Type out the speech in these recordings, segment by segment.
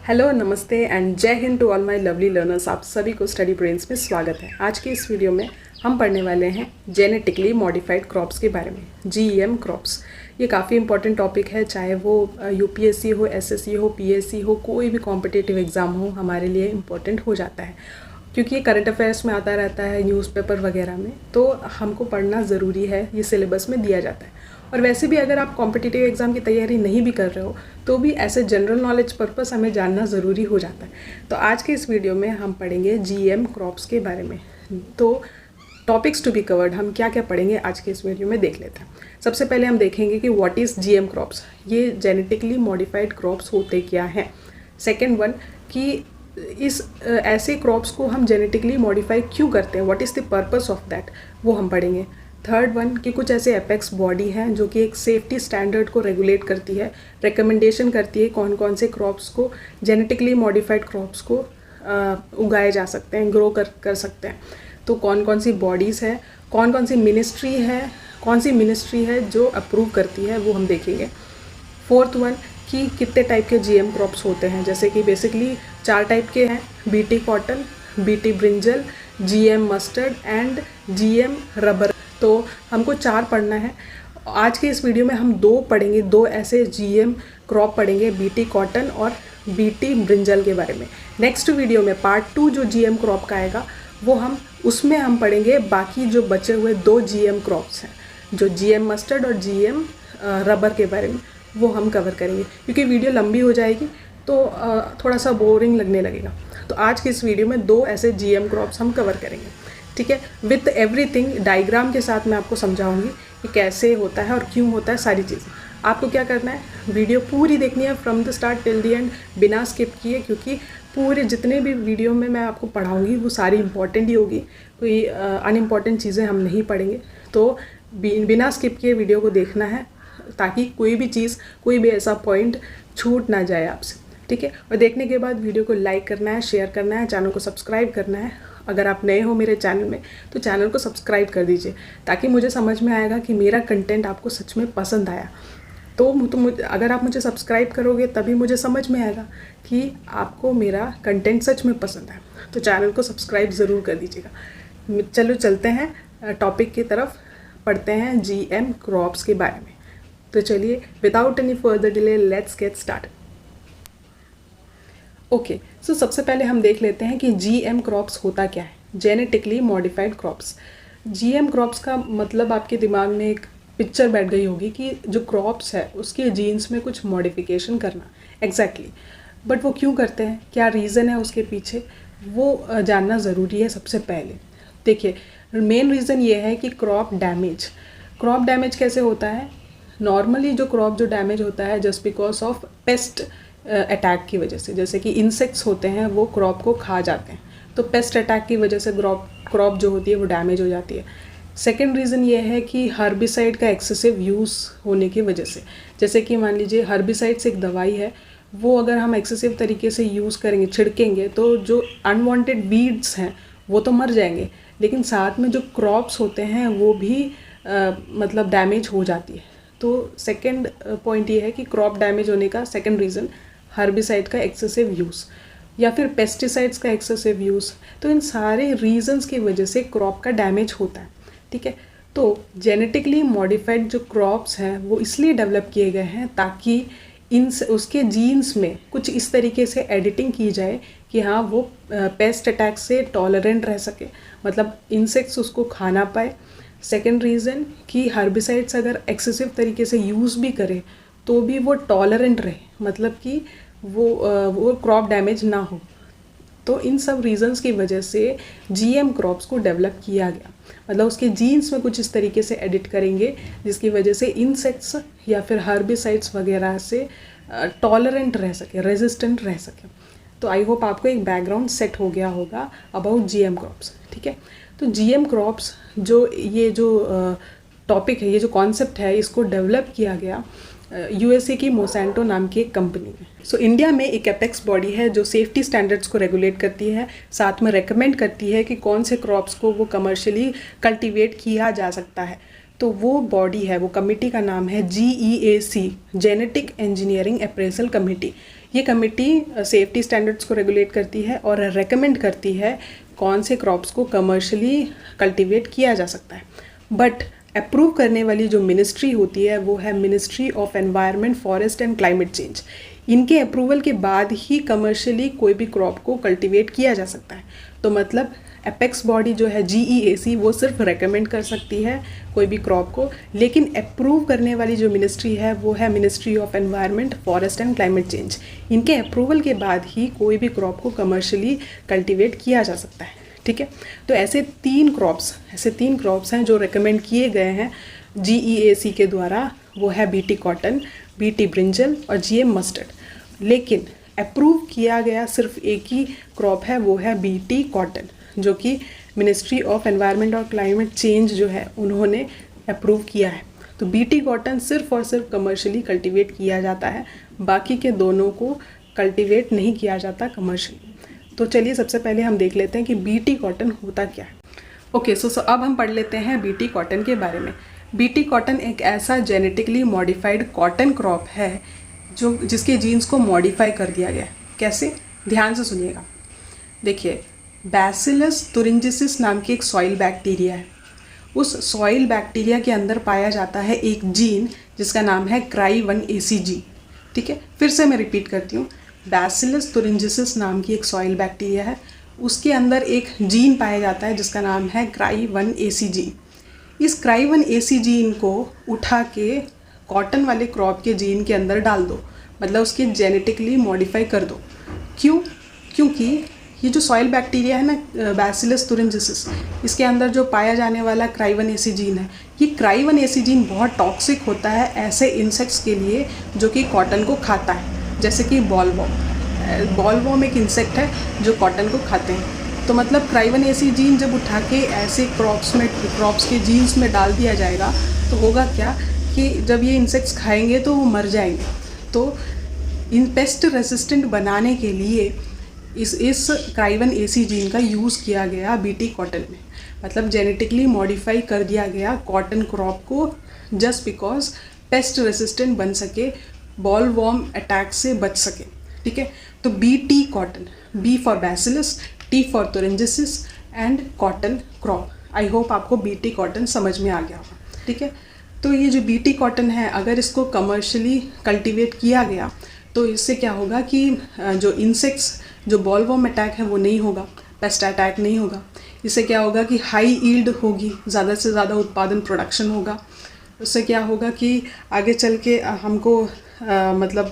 Hello, नमस्ते and जय हिंद to all my lovely learners. आप सभी को स्टडी ब्रेन्स में स्वागत है। आज की इस वीडियो में हम पढ़ने वाले हैं जेनेटिकली मॉडिफाइड क्रॉप्स के बारे में, जीईएम क्रॉप्स। ये काफ़ी इंपॉर्टेंट टॉपिक है, चाहे वो यूपीएससी हो, एसएससी हो, पीएससी हो, कोई भी कॉम्पिटिटिव एग्ज़ाम हो, हमारे लिए इम्पॉर्टेंट हो जाता है क्योंकि ये करंट अफेयर्स में आता रहता है, न्यूज़पेपर वगैरह में, तो हमको पढ़ना ज़रूरी है। ये सिलेबस में दिया जाता है। और वैसे भी अगर आप कॉम्पिटिटिव एग्ज़ाम की तैयारी नहीं भी कर रहे हो तो भी ऐसे जनरल नॉलेज पर्पस हमें जानना ज़रूरी हो जाता है। तो आज के इस वीडियो में हम पढ़ेंगे जीएम क्रॉप्स के बारे में। तो टॉपिक्स टू बी कवर्ड, हम क्या क्या पढ़ेंगे आज के इस वीडियो में देख लेते हैं। सबसे पहले हम देखेंगे कि व्हाट इज़ जीएम क्रॉप्स, ये जेनेटिकली मॉडिफाइड क्रॉप्स होते क्या हैं। सेकेंड वन कि इस ऐसे क्रॉप्स को हम जेनेटिकली मॉडिफाई क्यों करते हैं, what is the purpose of that, वो हम पढ़ेंगे। थर्ड वन कि कुछ ऐसे एपेक्स बॉडी हैं जो कि एक सेफ्टी स्टैंडर्ड को रेगुलेट करती है, रिकमेंडेशन करती है कौन कौन से क्रॉप्स को, जेनेटिकली मॉडिफाइड क्रॉप्स को उगाए जा सकते हैं, ग्रो कर सकते हैं। तो कौन कौन सी बॉडीज़ है, कौन सी मिनिस्ट्री है जो अप्रूव करती है, वो हम देखेंगे। फोर्थ वन कि कितने टाइप के जीएम क्रॉप्स होते हैं, जैसे कि बेसिकली 4 टाइप के हैं, BT cotton, BT brinjal, GM mustard and GM rubber. तो हमको 4 पढ़ना है। आज के इस वीडियो में हम 2 पढ़ेंगे, 2 ऐसे जीएम क्रॉप पढ़ेंगे, बीटी कॉटन और बीटी ब्रिंजल के बारे में। नेक्स्ट वीडियो में पार्ट 2 जो जीएम क्रॉप का आएगा उसमें हम पढ़ेंगे बाकी जो बचे हुए 2 जीएम क्रॉप्स हैं, जो जीएम मस्टर्ड और जीएम रबर के बारे में, वो हम कवर करेंगे। क्योंकि वीडियो लंबी हो जाएगी तो थोड़ा सा बोरिंग लगने लगेगा। तो आज की इस वीडियो में 2 ऐसे जीएम क्रॉप्स हम कवर करेंगे, ठीक है। विथ एवरीथिंग डायग्राम के साथ मैं आपको समझाऊंगी कि कैसे होता है और क्यों होता है, सारी चीज़ें। आपको क्या करना है, वीडियो पूरी देखनी है from the start till the end, बिना स्किप किए, क्योंकि पूरे जितने भी वीडियो में मैं आपको पढ़ाऊंगी वो सारी इंपॉर्टेंट ही होगी, कोई अनइम्पॉर्टेंट चीज़ें हम नहीं पढ़ेंगे। तो बिना स्किप किए वीडियो को देखना है ताकि कोई भी चीज़, कोई भी ऐसा पॉइंट छूट ना जाए आपसे, ठीक है। और देखने के बाद वीडियो को लाइक करना है, शेयर करना है, चैनल को सब्सक्राइब करना है। अगर आप नए हो मेरे चैनल में तो चैनल को सब्सक्राइब कर दीजिए, ताकि मुझे समझ में आएगा कि मेरा कंटेंट आपको सच में पसंद आया। तो अगर आप मुझे सब्सक्राइब करोगे तभी मुझे समझ में आएगा कि आपको मेरा कंटेंट सच में पसंद है। तो चैनल को सब्सक्राइब ज़रूर कर दीजिएगा। चलो चलते हैं टॉपिक की तरफ, पढ़ते हैं जीएम क्रॉप्स के बारे में। तो चलिए without any further delay let's get start. Okay, so सबसे पहले हम देख लेते हैं कि जीएम क्रॉप्स होता क्या है, genetically modified crops. GM crops का मतलब आपके दिमाग में एक पिक्चर बैठ गई होगी कि जो क्रॉप्स है उसके जीन्स में कुछ मॉडिफिकेशन करना, एग्जैक्टली। बट वो क्यों करते हैं, क्या रीज़न है उसके पीछे, वो जानना ज़रूरी है। सबसे पहले देखिए, मेन रीज़न ये है कि क्रॉप डैमेज कैसे होता है। नॉर्मली जो क्रॉप जो डैमेज होता है just because of paste attack की वजह से, जैसे कि इंसेक्ट्स होते हैं वो क्रॉप को खा जाते हैं, तो पेस्ट अटैक की वजह से क्रॉप जो होती है वो डैमेज हो जाती है। सेकेंड रीज़न ये है कि हर्बिसाइड का एक्सेसिव यूज़ होने की वजह से, जैसे कि मान लीजिए हर्बिसाइड्स एक दवाई है, वो अगर हम एक्सेसिव तरीके से यूज़ करेंगे, छिड़केंगे, तो जो अनवांटेड वीड्स हैं वो तो मर जाएंगे, लेकिन साथ में जो क्रॉप्स होते हैं वो भी मतलब डैमेज हो जाती है। तो सेकेंड पॉइंट ये है कि क्रॉप डैमेज होने का सेकेंड रीज़न हर्बिसाइड का एक्सेसिव यूज़ या फिर पेस्टिसाइड्स का एक्सेसिव यूज़। तो इन सारे रीजंस की वजह से क्रॉप का डैमेज होता है, ठीक है। तो जेनेटिकली मॉडिफाइड जो क्रॉप्स हैं वो इसलिए डेवलप किए गए हैं ताकि उसके जीन्स में कुछ इस तरीके से एडिटिंग की जाए कि हाँ वो पेस्ट अटैक से टॉलरेंट रह सके, मतलब इंसेक्ट्स उसको खा ना पाए। सेकेंड रीज़न कि हर्बिसाइड्स अगर एक्सेसिव तरीके से यूज़ भी करे तो भी वो टॉलरेंट रहे, मतलब कि वो क्रॉप डैमेज ना हो। तो इन सब रीजंस की वजह से जीएम क्रॉप्स को डेवलप किया गया, मतलब उसके जीन्स में कुछ इस तरीके से एडिट करेंगे जिसकी वजह से इंसेक्ट्स या फिर हर्बिसाइड्स वगैरह से टॉलरेंट रह सके, रेजिस्टेंट रह सके। तो आई होप आपको एक बैकग्राउंड सेट हो गया होगा अबाउट जीएम क्रॉप्स, ठीक है। तो जीएम क्रॉप्स ये जो टॉपिक है, ये जो कॉन्सेप्ट है, इसको डेवलप किया गया यूएसए की मोसेंटो नाम की एक कंपनी में। सो इंडिया में एक एपेक्स बॉडी है जो सेफ्टी स्टैंडर्ड्स को रेगुलेट करती है, साथ में रेकमेंड करती है कि कौन से क्रॉप्स को वो कमर्शियली कल्टीवेट किया जा सकता है। तो वो बॉडी है, वो कमिटी का नाम है GEAC, genetic engineering appraisal committee. ये कमेटी सेफ्टी स्टैंडर्ड्स को रेगुलेट करती है और रेकमेंड करती है कौन से क्रॉप्स को कमर्शियली कल्टीवेट किया जा सकता है। बट अप्रूव करने वाली जो मिनिस्ट्री होती है वो है ministry of environment, forest and climate change. इनके अप्रूवल के बाद ही कमर्शियली कोई भी क्रॉप को कल्टीवेट किया जा सकता है। तो मतलब एपेक्स बॉडी जो है GEAC वो सिर्फ रेकमेंड कर सकती है कोई भी क्रॉप को, लेकिन अप्रूव करने वाली जो मिनिस्ट्री है वो है ministry of environment, forest and climate change. इनके अप्रूवल के बाद ही कोई भी क्रॉप को कमर्शियली कल्टीवेट किया जा सकता है। ठीक है, तो ऐसे तीन क्रॉप्स हैं जो रेकमेंड किए गए हैं GEAC के द्वारा। वो है BT कॉटन, BT ब्रिंजल और GM मस्टर्ड। लेकिन अप्रूव किया गया सिर्फ एक ही क्रॉप है, वो है BT कॉटन, जो कि मिनिस्ट्री ऑफ एनवायरनमेंट और क्लाइमेट चेंज जो है उन्होंने अप्रूव किया है। तो BT कॉटन सिर्फ और सिर्फ कमर्शियली कल्टीवेट किया जाता है, बाकी के दोनों को कल्टीवेट नहीं किया जाता कमर्शियली। तो चलिए सबसे पहले हम देख लेते हैं कि BT कॉटन होता क्या है। ओके, सो अब हम पढ़ लेते हैं BT कॉटन के बारे में। BT कॉटन एक ऐसा जेनेटिकली मॉडिफाइड कॉटन क्रॉप है जिसके जीन्स को मॉडिफाई कर दिया गया है। कैसे? ध्यान से सुनिएगा। देखिए, बैसिलस तुरिंजिसिस नाम की एक सॉइल बैक्टीरिया है। उस सॉइल बैक्टीरिया के अंदर पाया जाता है एक जीन जिसका नाम है Cry1AC जीन। ठीक है, फिर से मैं रिपीट करती हूँ। बैसिलस तुरिंजिसिस नाम की एक सॉइल बैक्टीरिया है, उसके अंदर एक जीन पाया जाता है जिसका नाम है Cry1AC जीन। इस Cry1AC जीन को उठा के कॉटन वाले क्रॉप के जीन के अंदर डाल दो, मतलब उसके जेनेटिकली मॉडिफाई कर दो। क्यों? क्योंकि ये जो सॉइल बैक्टीरिया है ना, बैसिलस तुरिंजिसिस, इसके अंदर जो पाया जाने वाला Cry1AC जीन है, ये Cry1AC जीन बहुत टॉक्सिक होता है ऐसे इंसेक्ट्स के लिए जो कि कॉटन को खाता है, जैसे कि बॉलवॉर्म एक इंसेक्ट है जो कॉटन को खाते हैं। तो मतलब Cry1AC जीन जब उठा के ऐसे क्रॉप्स के जीन्स में डाल दिया जाएगा तो होगा क्या कि जब ये इंसेक्ट्स खाएंगे तो वो मर जाएंगे। तो इन पेस्ट रेसिस्टेंट बनाने के लिए इस Cry1AC जीन का यूज़ किया गया BT कॉटन में, मतलब जेनेटिकली मॉडिफाई कर दिया गया कॉटन क्रॉप को जस्ट बिकॉज पेस्ट रेसिस्टेंट बन सके, बॉलवॉर्म अटैक से बच सके। ठीक है, तो BT cotton, B for bacillus, T for thuringiensis and cotton crop. I hope आपको BT कॉटन समझ में आ गया होगा। ठीक है, तो ये जो BT कॉटन है, अगर इसको कमर्शियली कल्टीवेट किया गया तो इससे क्या होगा कि जो इंसेक्ट्स, जो बॉलवॉर्म अटैक है वो नहीं होगा, पेस्ट अटैक नहीं होगा। इससे क्या होगा कि हाई ईल्ड होगी, ज़्यादा से ज़्यादा उत्पादन प्रोडक्शन होगा। उससे क्या होगा कि आगे चल के हमको मतलब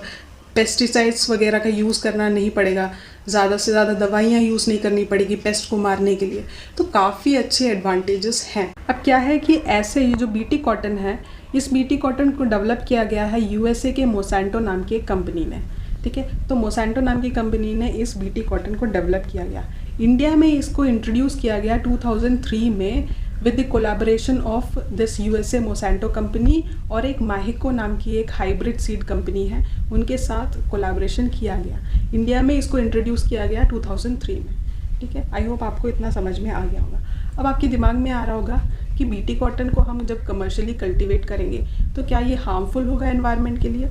पेस्टिसाइड्स वगैरह का यूज़ करना नहीं पड़ेगा, ज़्यादा से ज़्यादा दवाइयाँ यूज़ नहीं करनी पड़ेगी पेस्ट को मारने के लिए। तो काफ़ी अच्छे एडवांटेजेस हैं। अब क्या है कि ऐसे ये जो BT कॉटन है, इस BT कॉटन को डेवलप किया गया है USA के मोसेंटो नाम की एक कंपनी ने। ठीक है, तो मोसेंटो नाम की कंपनी ने इस BT कॉटन को डेवलप किया गया। इंडिया में इसको इंट्रोड्यूस किया गया 2003 में with the collaboration of this USA Monsanto company और एक माहिको नाम की एक हाइब्रिड सीड कंपनी है, उनके साथ कोलैबोरेशन किया गया। इंडिया में इसको इंट्रोड्यूस किया गया 2003 में। ठीक है, आई होप आपको इतना समझ में आ गया होगा। अब आपके दिमाग में आ रहा होगा कि BT कॉटन को हम जब कमर्शियली कल्टीवेट करेंगे तो क्या ये हार्मफुल होगा एनवायरनमेंट के लिए?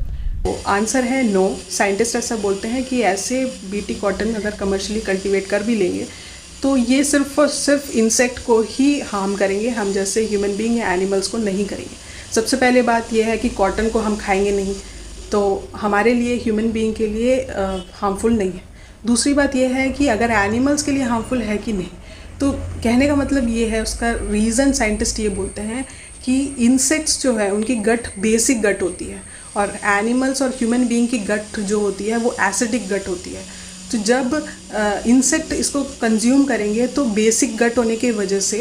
तो आंसर है नो। साइंटिस्ट ऐसा बोलते हैं कि ऐसे BT कॉटन अगर कमर्शियली कल्टीवेट कर भी लेंगे तो ये सिर्फ और सिर्फ इंसेक्ट को ही हार्म करेंगे, हम जैसे ह्यूमन बीइंग या एनिमल्स को नहीं करेंगे। सबसे पहले बात यह है कि कॉटन को हम खाएंगे नहीं, तो हमारे लिए, ह्यूमन बीइंग के लिए हार्मफुल नहीं है। दूसरी बात यह है कि अगर एनिमल्स के लिए हार्मफुल है कि नहीं, तो कहने का मतलब ये है, उसका रीज़न साइंटिस्ट ये बोलते हैं कि इंसेक्ट्स जो है उनकी गट बेसिक गट होती है और एनिमल्स और ह्यूमन बीइंग की गट जो होती है वो एसिडिक गट होती है। तो जब इंसेक्ट इसको कंज्यूम करेंगे तो बेसिक गट होने की वजह से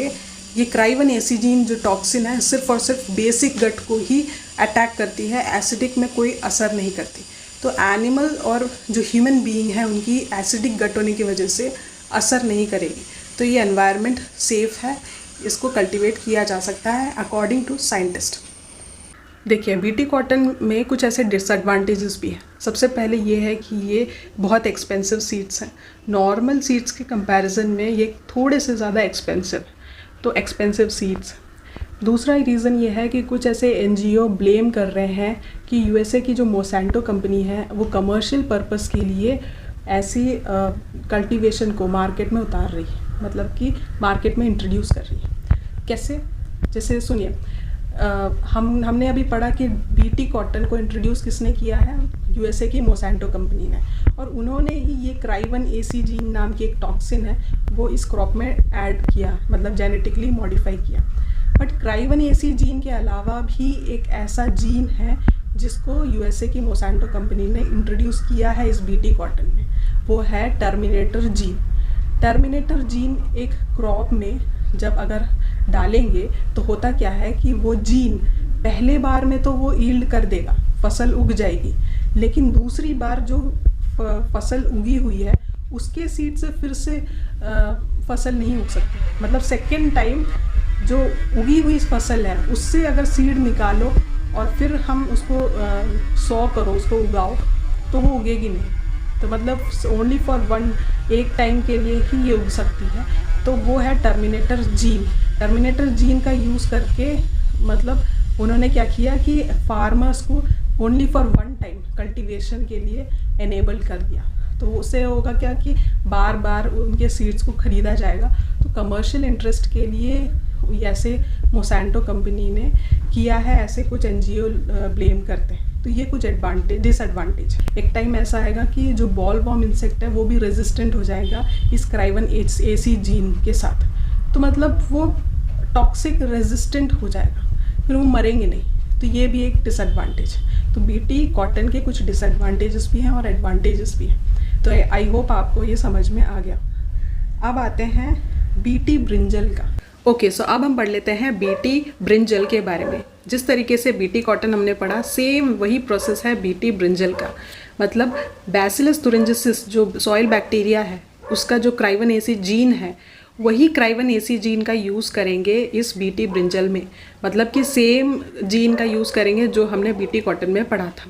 ये Cry1AC जीन जो टॉक्सिन है सिर्फ और सिर्फ बेसिक गट को ही अटैक करती है, एसिडिक में कोई असर नहीं करती। तो एनिमल और जो ह्यूमन बीइंग है उनकी एसिडिक गट होने की वजह से असर नहीं करेगी। तो ये एनवायरनमेंट सेफ़ है, इसको कल्टीवेट किया जा सकता है अकॉर्डिंग टू साइंटिस्ट। देखिए, BT कॉटन में कुछ ऐसे डिसएडवांटेजेस भी हैं। सबसे पहले ये है कि ये बहुत एक्सपेंसिव सीड्स हैं। नॉर्मल सीड्स के कंपैरिजन में ये थोड़े से ज़्यादा एक्सपेंसिव। तो एक्सपेंसिव सीड्स, दूसरा रीज़न ये है कि कुछ ऐसे एनजीओ ब्लेम कर रहे हैं कि यूएसए की जो मोसेंटो कंपनी है वो कमर्शियल पर्पस के लिए ऐसी कल्टीवेशन को मार्केट में उतार रही है, मतलब कि मार्केट में इंट्रोड्यूस कर रही है। कैसे? जैसे सुनिए, हमने अभी पढ़ा कि बीटी कॉटन को इंट्रोड्यूस किसने किया है? यूएसए की मोसेंटो कंपनी ने, और उन्होंने ही ये क्राइवन-AC जीन नाम की एक टॉक्सिन है वो इस क्रॉप में ऐड किया, मतलब जेनेटिकली मॉडिफाई किया। बट क्राइवन-AC जीन के अलावा भी एक ऐसा जीन है जिसको यूएसए की मोसेंटो कंपनी ने इंट्रोड्यूस किया है इस बीटी कॉटन में, वो है टर्मिनेटर जीन। टर्मिनेटर जीन एक क्रॉप में जब अगर डालेंगे तो होता क्या है कि वो जीन पहले बार में तो वो ईल्ड कर देगा, फसल उग जाएगी, लेकिन दूसरी बार जो फसल उगी हुई है उसके सीड से फिर से फसल नहीं उग सकती। मतलब सेकेंड टाइम जो उगी हुई फसल है उससे अगर सीड निकालो और फिर हम उसको सॉ करो, उसको उगाओ, तो वो उगेगी नहीं। तो मतलब ओनली फॉर एक टाइम के लिए ही ये उग सकती है। तो वो है टर्मिनेटर जीन। टर्मिनेटर जीन का यूज़ करके मतलब उन्होंने क्या किया कि फार्मर्स को only for one time cultivation के लिए एनेबल कर दिया। तो उससे होगा क्या कि बार बार उनके सीड्स को ख़रीदा जाएगा। तो कमर्शियल इंटरेस्ट के लिए ऐसे मोसेंटो कंपनी ने किया है, ऐसे कुछ एनजीओ ब्लेम करते हैं। तो ये कुछ डिसएडवांटेज। एक टाइम ऐसा आएगा कि जो बॉल वॉर्म इंसेक्ट है वो भी रेजिस्टेंट हो जाएगा इस क्राइवन-AC जीन के साथ। तो मतलब वो टॉक्सिक रेजिस्टेंट हो जाएगा, फिर वो मरेंगे नहीं। तो ये भी एक डिसएडवांटेज। तो बीटी कॉटन के कुछ डिसएडवांटेजेस भी हैं और एडवांटेजेस भी हैं। तो आई होप आपको ये समझ में आ गया। अब आते हैं बीटी ब्रिंजल का। ओके, सो अब हम पढ़ लेते हैं बीटी ब्रिंजल के बारे में। जिस तरीके से बीटी कॉटन हमने पढ़ा, सेम वही प्रोसेस है बीटी ब्रिंजल का। मतलब बैसिलस तुरिंजिसिस जो सॉइल बैक्टीरिया है उसका जो क्राइवन-AC जीन है, वही क्राइवन-AC जीन का यूज़ करेंगे इस बीटी ब्रिंजल में। मतलब कि सेम जीन का यूज़ करेंगे जो हमने बीटी कॉटन में पढ़ा था,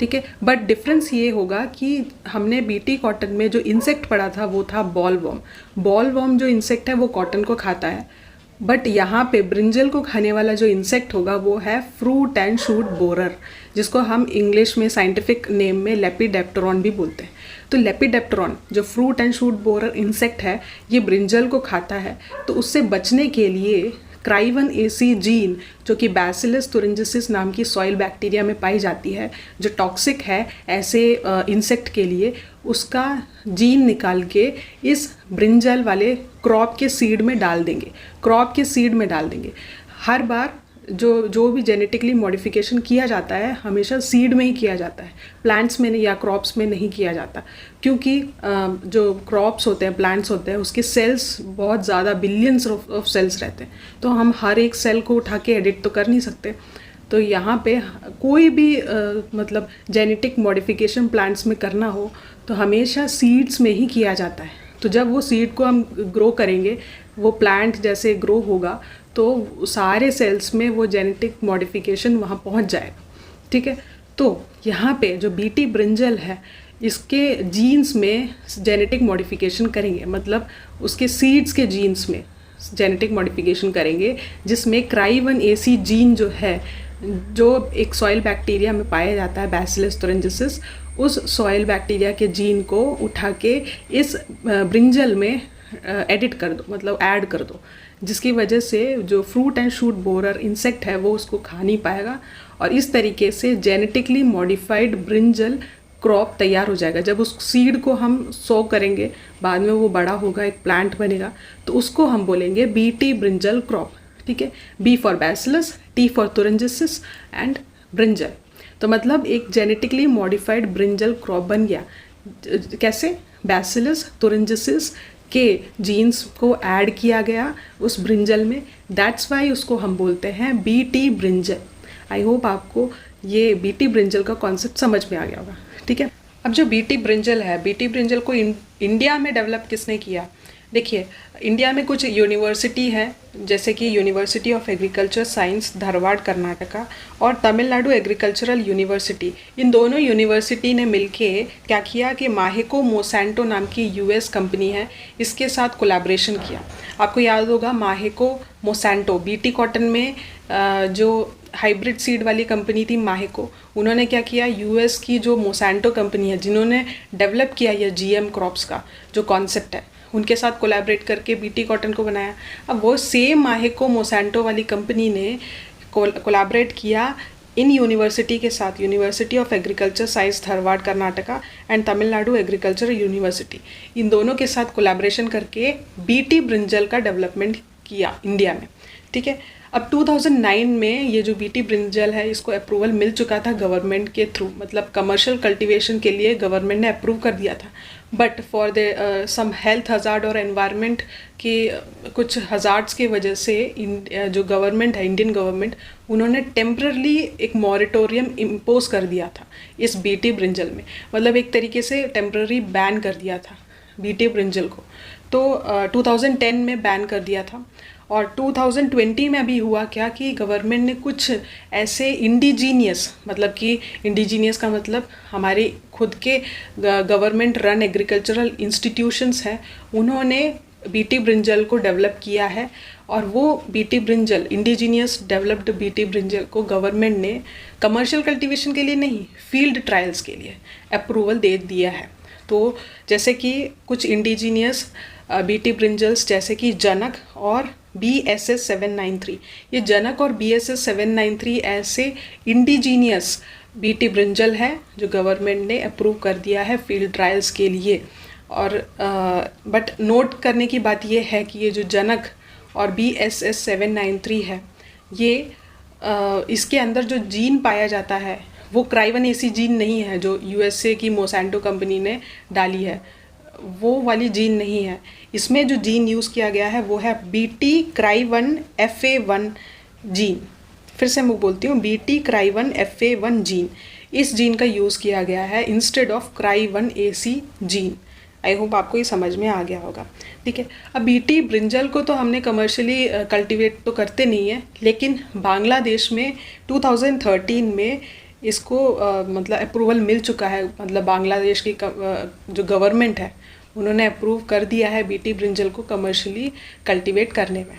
ठीक है। बट डिफरेंस ये होगा कि हमने बीटी कॉटन में जो इंसेक्ट पढ़ा था वो था बॉल वॉर्म। बॉल वॉर्म जो इंसेक्ट है वो कॉटन को खाता है, बट यहाँ पे ब्रिंजल को खाने वाला जो इंसेक्ट होगा वो है फ्रूट एंड शूट बोरर, जिसको हम इंग्लिश में साइंटिफिक नेम में लेपिडेप्टेरॉन भी बोलते हैं। तो लेपिडेप्टेरॉन जो fruit and shoot borer insect है, ये ब्रिंजल को खाता है। तो उससे बचने के लिए क्राइवन-AC जीन जो कि बैसिलस तुरिंजिसिस नाम की सॉइल बैक्टीरिया में पाई जाती है, जो टॉक्सिक है ऐसे इंसेक्ट के लिए, उसका जीन निकाल के इस ब्रिंजल वाले क्रॉप के सीड में डाल देंगे। क्रॉप के सीड में डाल देंगे। हर बार जो भी जेनेटिकली मॉडिफिकेशन किया जाता है हमेशा सीड में ही किया जाता है, प्लांट्स में या क्रॉप्स में नहीं किया जाता, क्योंकि जो क्रॉप्स होते हैं, प्लांट्स होते हैं, उसके सेल्स बहुत ज़्यादा बिलियंस ऑफ सेल्स रहते हैं। तो हम हर एक सेल को उठा के एडिट तो कर नहीं सकते। तो यहाँ पे कोई भी मतलब जेनेटिक मॉडिफिकेशन प्लांट्स में करना हो तो हमेशा सीड्स में ही किया जाता है। तो जब वो सीड को हम ग्रो करेंगे, वो प्लांट जैसे ग्रो होगा तो सारे सेल्स में वो जेनेटिक मॉडिफिकेशन वहाँ पहुँच जाएगा, ठीक है। तो यहाँ पे जो बीटी ब्रिंजल है, इसके जीन्स में जेनेटिक मॉडिफिकेशन करेंगे, मतलब उसके सीड्स के जीन्स में जेनेटिक मॉडिफिकेशन करेंगे, जिसमें क्राइवन-AC जीन जो है, जो एक सॉइल बैक्टीरिया में पाया जाता है बैसिलस तुरिंजिसिस, उस सॉइल बैक्टीरिया के जीन को उठा के इस ब्रिंजल में एडिट कर दो, मतलब ऐड कर दो, जिसकी वजह से जो fruit and shoot borer insect है वो उसको खा नहीं पाएगा। और इस तरीके से जेनेटिकली मॉडिफाइड ब्रिंजल क्रॉप तैयार हो जाएगा। जब उस सीड को हम सो करेंगे, बाद में वो बड़ा होगा, एक प्लांट बनेगा, तो उसको हम बोलेंगे बीटी ब्रिंजल क्रॉप, ठीक है। B for bacillus, T for thuringiensis and brinjal. तो मतलब एक जेनेटिकली मॉडिफाइड ब्रिंजल क्रॉप बन गया। कैसे? बैसिलस तुरिंजिसिस के जीन्स को ऐड किया गया उस ब्रिंजल में, दैट्स वाई उसको हम बोलते हैं बीटी ब्रिंजल। आई होप आपको ये बीटी ब्रिंजल का कॉन्सेप्ट समझ में आ गया होगा, ठीक है। अब जो बीटी ब्रिंजल है, बीटी ब्रिंजल को इंडिया में डेवलप किसने किया? देखिए, इंडिया में कुछ यूनिवर्सिटी है, जैसे कि university of agriculture science Dharwad Karnataka और तमिलनाडु एग्रीकल्चरल यूनिवर्सिटी। इन दोनों यूनिवर्सिटी ने मिलके क्या किया कि माहेको मोसेंटो नाम की यूएस कंपनी है, इसके साथ कोलैबोरेशन किया। आपको याद होगा माहेको मोसेंटो बीटी कॉटन में जो हाइब्रिड सीड वाली कंपनी थी माहेको, उन्होंने क्या किया, यूएस की जो मोसेंटो कंपनी है जिन्होंने डेवलप किया ये जीएम क्रॉप्स का जो कॉन्सेप्ट है, उनके साथ कोलैबोरेट करके बीटी कॉटन को बनाया। अब वो सेम माहेको मोसेंटो वाली कंपनी ने कोलैबोरेट किया इन यूनिवर्सिटी के साथ, university of agriculture science Dharwad Karnataka and Tamil Nadu agriculture university, इन दोनों के साथ कोलैबोरेशन करके बीटी ब्रिंजल का डेवलपमेंट किया इंडिया में। ठीक है, अब 2009 में ये जो बीटी ब्रिंजल है इसको अप्रूवल मिल चुका था गवर्नमेंट के थ्रू, मतलब कमर्शियल कल्टीवेशन के लिए गवर्नमेंट ने अप्रूव कर दिया था। But for the some health hazard और एनवायरनमेंट के कुछ हज़ार्ड्स की वजह से जो गवर्नमेंट है, इंडियन गवर्नमेंट, उन्होंने टेम्परली एक मॉरेटोरियम इम्पोज कर दिया था इस बीटी ब्रिंजल में, मतलब एक तरीके से टेम्पररी बैन कर दिया था बीटी ब्रिंजल को। तो 2010 में बैन कर दिया था। और 2020 में अभी हुआ क्या कि गवर्नमेंट ने कुछ ऐसे इंडिजीनियस, मतलब कि इंडिजीनियस का मतलब हमारे खुद के गवर्नमेंट रन एग्रीकल्चरल इंस्टीट्यूशंस हैं, उन्होंने बीटी ब्रिंजल को डेवलप किया है। और वो BT brinjal, indigenous developed BT brinjal को गवर्नमेंट ने कमर्शियल कल्टीवेशन के लिए नहीं, फील्ड ट्रायल्स के लिए अप्रूवल दे दिया है। तो जैसे कि कुछ इंडिजीनियस बीटी ब्रिंजल्स जैसे कि जनक और BSS 793, ये जनक और BSS 793 ऐसे इंडिजीनियस बीटी ब्रिंजल है जो गवर्नमेंट ने अप्रूव कर दिया है फील्ड ट्रायल्स के लिए। और बट नोट करने की बात ये है कि ये जो जनक और BSS 793 है, ये इसके अंदर जो जीन पाया जाता है वो क्राई1AC जीन नहीं है जो USA की मोसेंटो कंपनी ने डाली है, वो वाली जीन नहीं है। इसमें जो जीन यूज़ किया गया है वो है BT क्राई1FA1 जीन। फिर से मैं बोलती हूँ, BT क्राई1FA1 जीन, इस जीन का यूज़ किया गया है इंस्टेड ऑफ क्राई1AC जीन। आई होप आपको ये समझ में आ गया होगा। ठीक है, अब बीटी ब्रिंजल को तो हमने कमर्शियली कल्टीवेट तो करते नहीं है, लेकिन बांग्लादेश में 2013 में इसको मतलब अप्रूवल मिल चुका है, मतलब बांग्लादेश की जो गवर्नमेंट है उन्होंने अप्रूव कर दिया है बीटी ब्रिंजल को कमर्शियली कल्टीवेट करने में।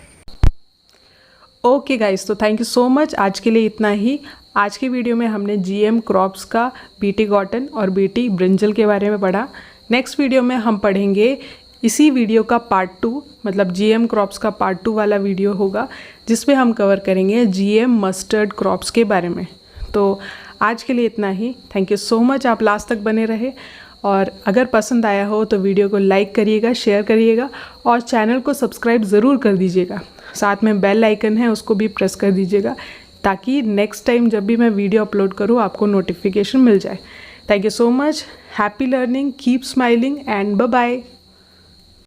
ओके गाइस, तो थैंक यू सो मच। आज के लिए इतना ही। आज की वीडियो में हमने जीएम क्रॉप्स का बीटी कॉटन और बीटी ब्रिंजल के बारे में पढ़ा। नेक्स्ट वीडियो में हम पढ़ेंगे इसी वीडियो का पार्ट 2, मतलब जीएम क्रॉप्स का पार्ट 2 वाला वीडियो होगा जिसमें हम कवर करेंगे जीएम मस्टर्ड क्रॉप्स के बारे में। तो आज के लिए इतना ही। थैंक यू सो मच, आप लास्ट तक बने रहे। और अगर पसंद आया हो तो वीडियो को लाइक करिएगा, शेयर करिएगा और चैनल को सब्सक्राइब ज़रूर कर दीजिएगा। साथ में बेल आइकन है उसको भी प्रेस कर दीजिएगा ताकि नेक्स्ट टाइम जब भी मैं वीडियो अपलोड करूँ आपको नोटिफिकेशन मिल जाए। Thank you so much, happy learning, keep smiling and bye bye.